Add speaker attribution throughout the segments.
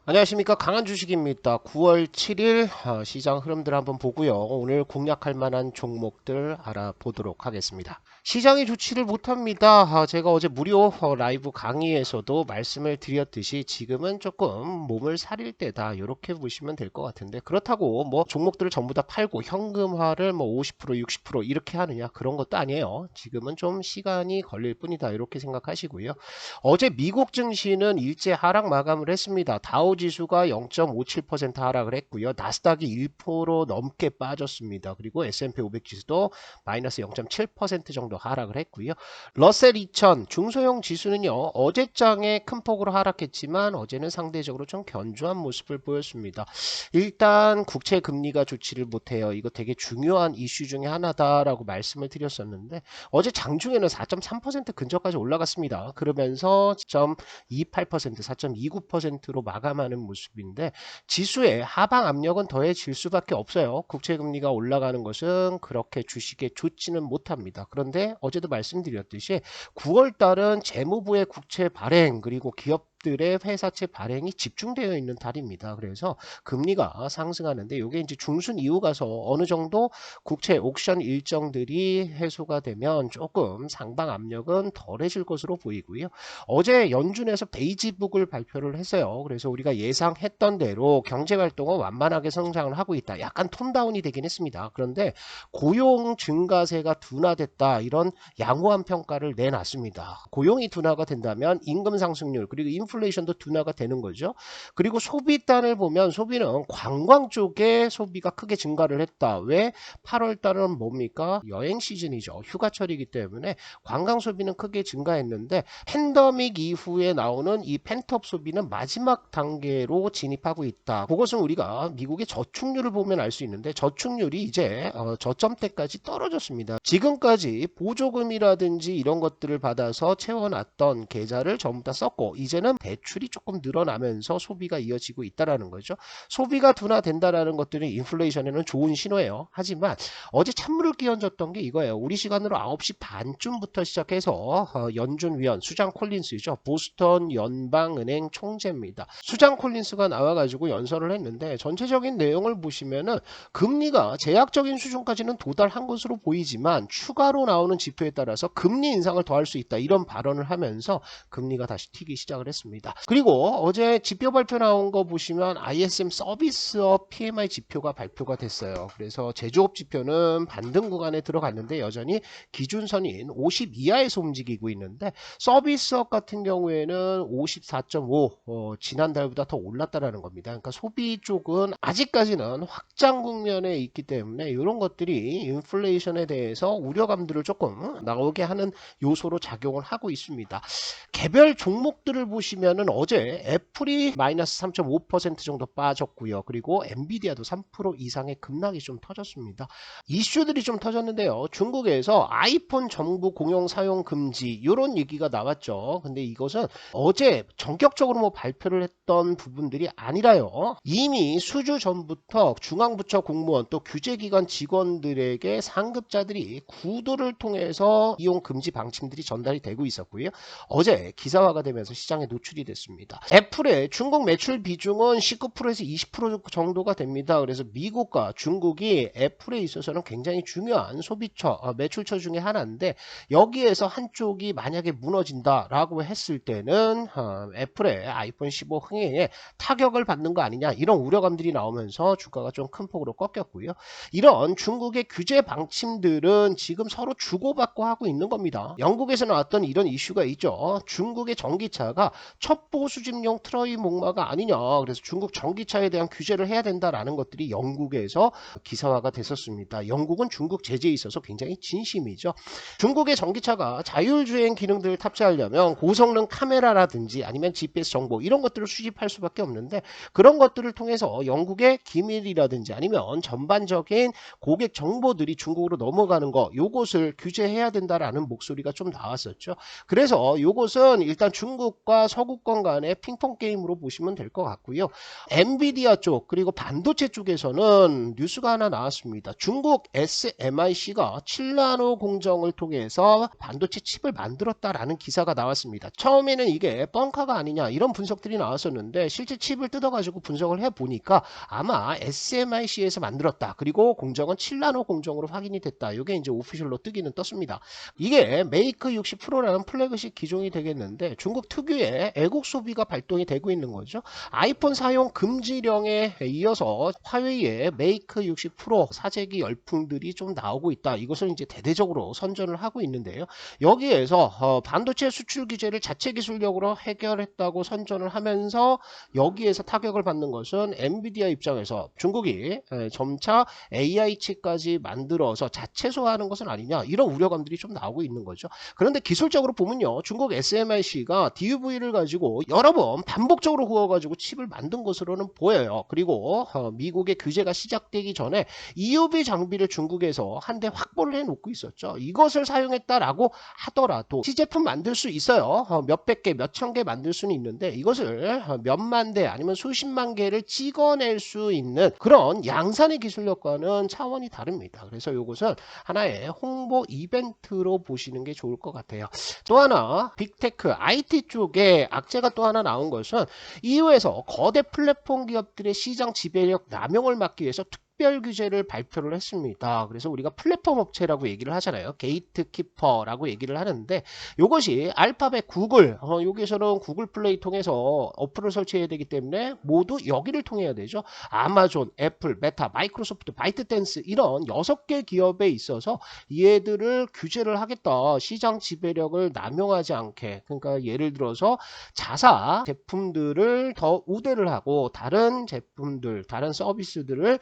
Speaker 1: 안녕하십니까, 강한 주식입니다. 9월 7일 시장 흐름들 한번 보고요. 오늘 공략할 만한 종목들 알아보도록 하겠습니다. 시장이 좋지를 못합니다. 제가 어제 무료 라이브 강의에서도 말씀을 드렸듯이 지금은 조금 몸을 사릴 때다, 이렇게 보시면 될 것 같은데, 그렇다고 뭐 종목들을 전부 다 팔고 현금화를 뭐 50% 60% 이렇게 하느냐, 그런 것도 아니에요. 지금은 좀 시간이 걸릴 뿐이다, 이렇게 생각하시고요. 어제 미국 증시는 일제 하락 마감을 했습니다. 다우 지수가 0.57% 하락을 했고요. 나스닥이 1% 넘게 빠졌습니다. 그리고 S&P 500 지수도 마이너스 0.7% 정도 하락을 했고요. 러셀 2000 중소형 지수는요, 어제장에 큰 폭으로 하락했지만 어제는 상대적으로 좀 견조한 모습을 보였습니다. 일단 국채 금리가 좋지를 못해요. 이거 되게 중요한 이슈 중에 하나다라고 말씀을 드렸었는데, 어제 장중에는 4.3% 근처까지 올라갔습니다. 그러면서 4.28%, 4.29%로 마감하는 모습인데, 지수의 하방 압력은 더해질 수밖에 없어요. 국채금리가 올라가는 것은 그렇게 주식에 좋지는 못합니다. 그런데 어제도 말씀드렸듯이 9월 달은 재무부의 국채 발행, 그리고 기업들의 회사채 발행이 집중되어 있는 달입니다. 그래서 금리가 상승하는데, 이게 이제 중순 이후 가서 어느 정도 국채 옥션 일정들이 해소가 되면 조금 상방 압력은 덜해질 것으로 보이고요. 어제 연준에서 베이지북을 발표를 했어요. 그래서 우리가 예상했던 대로 경제 활동은 완만하게 성장을 하고 있다. 약간 톤다운이 되긴 했습니다. 그런데 고용 증가세가 둔화됐다, 이런 양호한 평가를 내놨습니다. 고용이 둔화가 된다면 임금 상승률 그리고 인플레이션도 둔화가 되는 거죠. 그리고 소비단을 보면 소비는 관광 쪽에 소비가 크게 증가를 했다. 왜? 8월 달은 뭡니까? 여행 시즌이죠. 휴가철이기 때문에 관광 소비는 크게 증가했는데, 팬데믹 이후에 나오는 이 펜트업 소비는 마지막 단계로 진입하고 있다. 그것은 우리가 미국의 저축률을 보면 알 수 있는데, 저축률이 이제 저점대까지 떨어졌습니다. 지금까지 보조금이라든지 이런 것들을 받아서 채워놨던 계좌를 전부 다 썼고, 이제는 대출이 조금 늘어나면서 소비가 이어지고 있다는 거죠. 소비가 둔화된다라는 것들은 인플레이션에는 좋은 신호예요. 하지만 어제 찬물을 끼얹었던 게 이거예요. 우리 시간으로 9시 반쯤부터 시작해서 연준 위원 수장 콜린스죠. 보스턴 연방은행 총재입니다. 수장 콜린스가 나와가지고 연설을 했는데, 전체적인 내용을 보시면은 금리가 제약적인 수준까지는 도달한 것으로 보이지만 추가로 나오는 지표에 따라서 금리 인상을 더 할 수 있다, 이런 발언을 하면서 금리가 다시 튀기 시작을 했습니다. 그리고 어제 지표 발표 나온 거 보시면 ISM 서비스업 PMI 지표가 발표가 됐어요. 그래서 제조업 지표는 반등 구간에 들어갔는데 여전히 기준선인 50 이하에서 움직이고 있는데, 서비스업 같은 경우에는 54.5, 지난달보다 더 올랐다라는 겁니다. 그러니까 소비 쪽은 아직까지는 확장 국면에 있기 때문에 이런 것들이 인플레이션에 대해서 우려감들을 조금 나오게 하는 요소로 작용을 하고 있습니다. 개별 종목들을 보시면은 어제 애플이 마이너스 3.5% 정도 빠졌고요. 그리고 엔비디아도 3% 이상의 급락이 좀 터졌습니다. 이슈들이 좀 터졌는데요. 중국에서 아이폰 정부 공용 사용 금지, 이런 얘기가 나왔죠. 근데 이것은 어제 전격적으로 뭐 발표를 했던 부분들이 아니라요, 이미 수주 전부터 중앙부처 공무원 또 규제기관 직원들에게 상급자들이 구도를 통해서 이용 금지 방침들이 전달이 되고 있었고요. 어제 기사화가 되면서 시장에 노출이 됐습니다. 애플의 중국 매출 비중은 19%에서 20% 정도가 됩니다. 그래서 미국과 중국이 애플에 있어서는 굉장히 중요한 소비처, 매출처 중에 하나인데, 여기에서 한쪽이 만약에 무너진다라고 했을 때는 애플의 아이폰 15 흥행에 타격을 받는 거 아니냐, 이런 우려감들이 나오면서 주가가 좀 큰 폭으로 꺾였고요. 이런 중국의 규제 방침들은 지금 서로 주고받고 하고 있는 겁니다. 영국에서 나왔던 이런 이슈가 있죠. 중국의 전기차가 첩보 수집용 트러이 목마가 아니냐, 그래서 중국 전기차에 대한 규제를 해야 된다라는 것들이 영국에서 기사화가 됐었습니다. 영국은 중국 제재에 있어서 굉장히 진심이죠. 중국의 전기차가 자율주행 기능들을 탑재하려면 고성능 카메라라든지 아니면 GPS 정보, 이런 것들을 수집할 수밖에 없는데, 그런 것들을 통해서 영국의 기밀이라든지 아니면 전반적인 고객 정보들이 중국으로 넘어가는 거, 요것을 규제해야 된다라는 목소리가 좀 나왔었죠. 그래서 요것은 일단 중국과 서구권 간의 핑퐁 게임으로 보시면 될 것 같고요. 엔비디아 쪽 그리고 반도체 쪽에서는 뉴스가 하나 나왔습니다. 중국 SMIC가 7나노 공정을 통해서 반도체 칩을 만들었다라는 기사가 나왔습니다. 처음에는 이게 뻥카가 아니냐 이런 분석들이 나왔었는데 실제 칩을 뜯어가지고 분석을 해보니까 아마 SMIC에서 만들었다. 그리고 공정은 7나노 공정으로 확인이 됐다. 이게 이제 오피셜로 뜨기는 떴습니다. 이게 메이크 60 프로라는 플래그십 기종이 되겠는데 중국 특유의 애국 소비가 발동이 되고 있는 거죠. 아이폰 사용 금지령에 이어서 화웨이의 메이크 60 프로 사재기 열풍들이 좀 나오고 있다. 이것을 이제 대대적으로 선전을 하고 있는데요. 여기에서 반도체 수출 규제를 자체 기술력으로 해결했다고 선전을 하면서 여기에서 타격을 받는 것은 엔비디아 입장에서 중국이 점차 AI 칩까지 만들어서 자체 소화하는 것은 아니냐 이런 우려감들이 좀 나오고 있는 거죠. 그런데 기술적으로 보면요. 중국 SMIC가 DUV를 가지고 여러 번 반복적으로 구워가지고 칩을 만든 것으로는 보여요. 그리고 미국의 규제가 시작되기 전에 EUV 장비를 중국에서 한 대 확보를 해놓고 있었죠. 이것을 사용했다라고 하더라도 시제품 만들 수 있어요. 몇백 개, 몇천 개 만들 수는 있는데 이것을 몇만 대 아니면 수십만 개를 찍어낼 수 있는 그런 양산의 기술력과는 차원이 다릅니다. 그래서 이것은 하나의 홍보 이벤트로 보시는 게 좋을 것 같아요. 또 하나 빅테크 IT 쪽에 악재가 또 하나 나온 것은 EU에서 거대 플랫폼 기업들의 시장 지배력 남용을 막기 위해서 특별 규제를 발표를 했습니다. 그래서 우리가 플랫폼 업체라고 얘기를 하잖아요. 게이트키퍼라고 얘기를 하는데 이것이 알파벳 구글 여기서는 구글 플레이 통해서 어플을 설치해야 되기 때문에 모두 여기를 통해야 되죠. 아마존, 애플, 메타, 마이크로소프트, 바이트댄스 이런 6개 기업에 있어서 얘들을 규제를 하겠다. 시장 지배력을 남용하지 않게. 그러니까 예를 들어서 자사 제품들을 더 우대를 하고 다른 제품들, 다른 서비스들을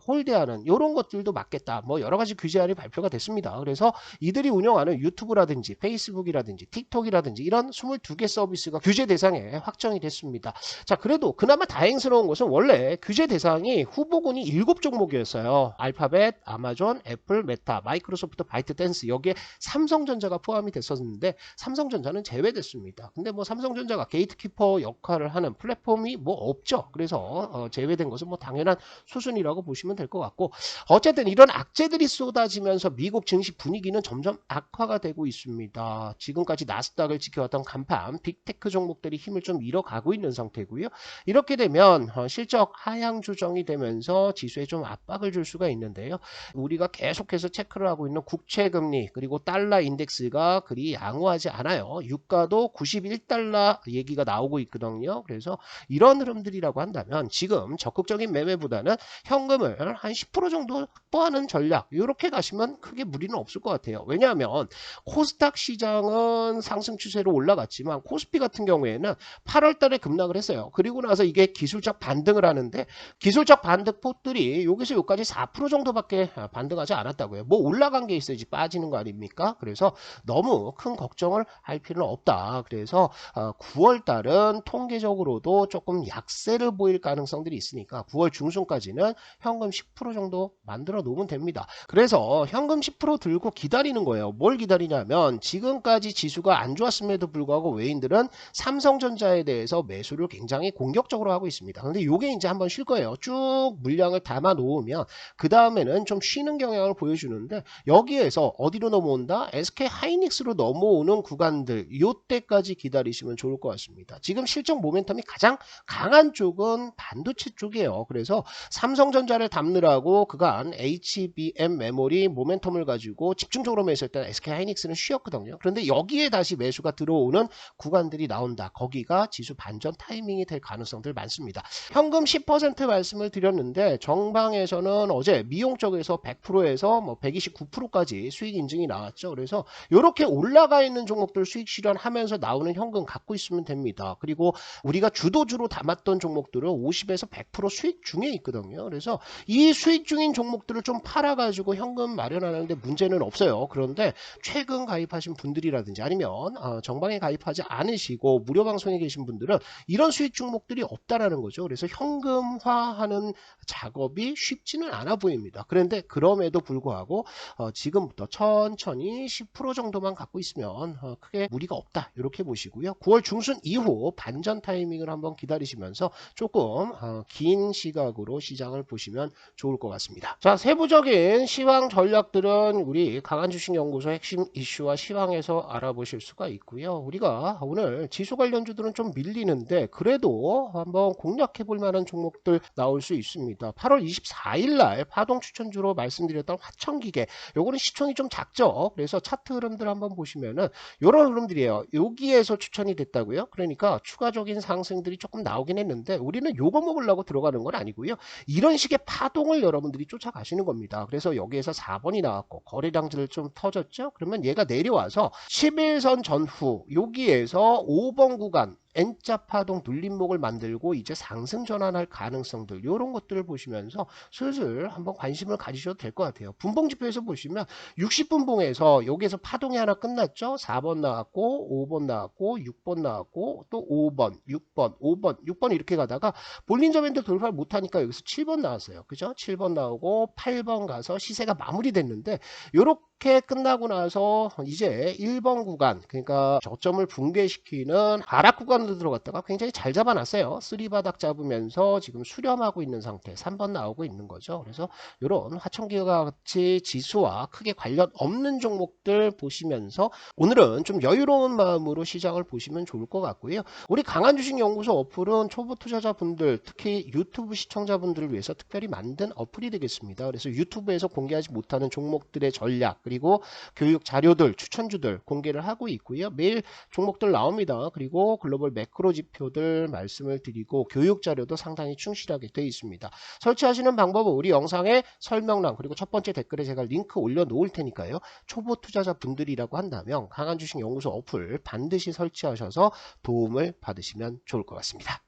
Speaker 1: 홀대하는 이런 것들도 막겠다. 뭐 여러 가지 규제안이 발표가 됐습니다. 그래서 이들이 운영하는 유튜브라든지 페이스북이라든지 틱톡이라든지 이런 22개 서비스가 규제 대상에 확정이 됐습니다. 자, 그래도 그나마 다행스러운 것은 원래 규제 대상이 후보군이 7종목이었어요. 알파벳, 아마존, 애플, 메타, 마이크로소프트, 바이트댄스 여기에 삼성전자가 포함이 됐었는데 삼성전자는 제외됐습니다. 근데 뭐 삼성전자가 게이트키퍼 역할을 하는 플랫폼이 뭐 없죠. 그래서 제외된 것은 뭐 당연한 수순이라고 보시면 될 것 같고 어쨌든 이런 악재들이 쏟아지면서 미국 증시 분위기는 점점 악화가 되고 있습니다. 지금까지 나스닥을 지켜왔던 간판 빅테크 종목들이 힘을 좀 잃어가고 있는 상태고요. 이렇게 되면 실적 하향 조정이 되면서 지수에 좀 압박을 줄 수가 있는데요. 우리가 계속해서 체크를 하고 있는 국채금리 그리고 달러 인덱스가 그리 양호하지 않아요. 유가도 91달러 얘기가 나오고 있거든요. 그래서 이런 흐름들이라고 한다면 지금 적극적인 매매보다는 현금을 한 10% 정도 확보하는 전략 이렇게 가시면 크게 무리는 없을 것 같아요. 왜냐하면 코스닥 시장은 상승 추세로 올라갔지만 코스피 같은 경우에는 8월 달에 급락을 했어요. 그리고 나서 이게 기술적 반등을 하는데 기술적 반등폭들이 여기서 여기까지 4% 정도밖에 반등하지 않았다고요. 뭐 올라간 게 있어야지 빠지는 거 아닙니까? 그래서 너무 큰 걱정을 할 필요는 없다. 그래서 9월 달은 통계적으로도 조금 약세를 보일 가능성들이 있으니까 9월 중순까지는 현금 10% 정도 만들어 놓으면 됩니다. 그래서 현금 10% 들고 기다리는 거예요. 뭘 기다리냐면 지금까지 지수가 안 좋았음에도 불구하고 외인들은 삼성전자에 대해서 매수를 굉장히 공격적으로 하고 있습니다. 근데 이게 이제 한번 쉴 거예요. 쭉 물량을 담아 놓으면 그 다음에는 좀 쉬는 경향을 보여주는데 여기에서 어디로 넘어온다? SK 하이닉스로 넘어오는 구간들 이때까지 기다리시면 좋을 것 같습니다. 지금 실적 모멘텀이 가장 강한 쪽은 반도체 쪽이에요. 그래서 삼성전자를 담느라고 그간 HBM 메모리 모멘텀을 가지고 집중적으로 매수했던 SK 하이닉스는 쉬었거든요. 그런데 여기에 다시 매수가 들어오는 구간들이 나온다. 거기가 지수 반전 타이밍이 될 가능성들 많습니다. 현금 10% 말씀을 드렸는데 정방에서는 어제 미용 쪽에서 100%에서 뭐 129%까지 수익 인증이 나왔죠. 그래서 이렇게 올라가 있는 종목들 수익 실현하면서 나오는 현금 갖고 있으면 됩니다. 그리고 우리가 주도주로 담았던 종목들은 50에서 100% 수익 중에 있거든요. 그래서 이 수익 중인 종목들을 좀 팔아가지고 현금 마련하는데 문제는 없어요. 그런데 최근 가입하신 분들이라든지 아니면 정방에 가입하지 않으시고 무료 방송에 계신 분들은 이런 수익 종목들이 없다라는 거죠. 그래서 현금화하는 작업이 쉽지는 않아 보입니다. 그런데 그럼에도 불구하고 지금부터 천천히 10% 정도만 갖고 있으면 크게 무리가 없다 이렇게 보시고요. 9월 중순 이후 반전 타이밍을 한번 기다리시면서 조금 긴 시각으로 시장을 보시면 좋을 것 같습니다. 자, 세부적인 시황 전략들은 우리 강한주식연구소 핵심 이슈와 시황에서 알아보실 수가 있고요. 우리가 오늘 지수 관련주들은 좀 밀리는데 그래도 한번 공략해 볼 만한 종목들 나올 수 있습니다. 8월 24일 날 파동 추천주로 말씀드렸던 화천기계, 요거는 시총이 좀 작죠. 그래서 차트 흐름들 한번 보시면은 요런 흐름들이에요. 여기에서 추천이 됐다고요. 그러니까 추가적인 상승들이 조금 나오긴 했는데 우리는 요거 먹으려고 들어가는 건 아니고요. 이런 식의 파동을 여러분들이 쫓아가시는 겁니다. 그래서 여기에서 4번이 나왔고 거래량들 좀 터졌죠. 그러면 얘가 내려와서 11선 전후 여기에서 5번 구간 N자 파동 눌림목을 만들고 이제 상승 전환할 가능성들 이런 것들을 보시면서 슬슬 한번 관심을 가지셔도 될 것 같아요. 분봉지표에서 보시면 60분봉에서 여기에서 파동이 하나 끝났죠. 4번 나왔고 5번 나왔고 6번 나왔고 또 5번 6번 5번 6번 이렇게 가다가 볼린저 밴드 돌파를 못하니까 여기서 7번 나왔어요. 그죠? 7번 나오고 8번 가서 시세가 마무리됐는데 요렇게 끝나고 나서 이제 1번 구간 그러니까 저점을 붕괴시키는 하락 구간으로 들어갔다가 굉장히 잘 잡아놨어요. 3바닥 잡으면서 지금 수렴하고 있는 상태 3번 나오고 있는 거죠. 그래서 이런 화천기와 같이 지수와 크게 관련 없는 종목들 보시면서 오늘은 좀 여유로운 마음으로 시장을 보시면 좋을 것 같고요. 우리 강한주식연구소 어플은 초보 투자자분들 특히 유튜브 시청자분들을 위해서 특별히 만든 어플이 되겠습니다. 그래서 유튜브에서 공개하지 못하는 종목들의 전략 그리고 교육 자료들 추천주들 공개를 하고 있고요. 매일 종목들 나옵니다. 그리고 글로벌 매크로 지표들 말씀을 드리고 교육 자료도 상당히 충실하게 되어 있습니다. 설치하시는 방법은 우리 영상의 설명란 그리고 첫 번째 댓글에 제가 링크 올려 놓을 테니까요. 초보 투자자 분들이라고 한다면 강한주식연구소 어플 반드시 설치하셔서 도움을 받으시면 좋을 것 같습니다.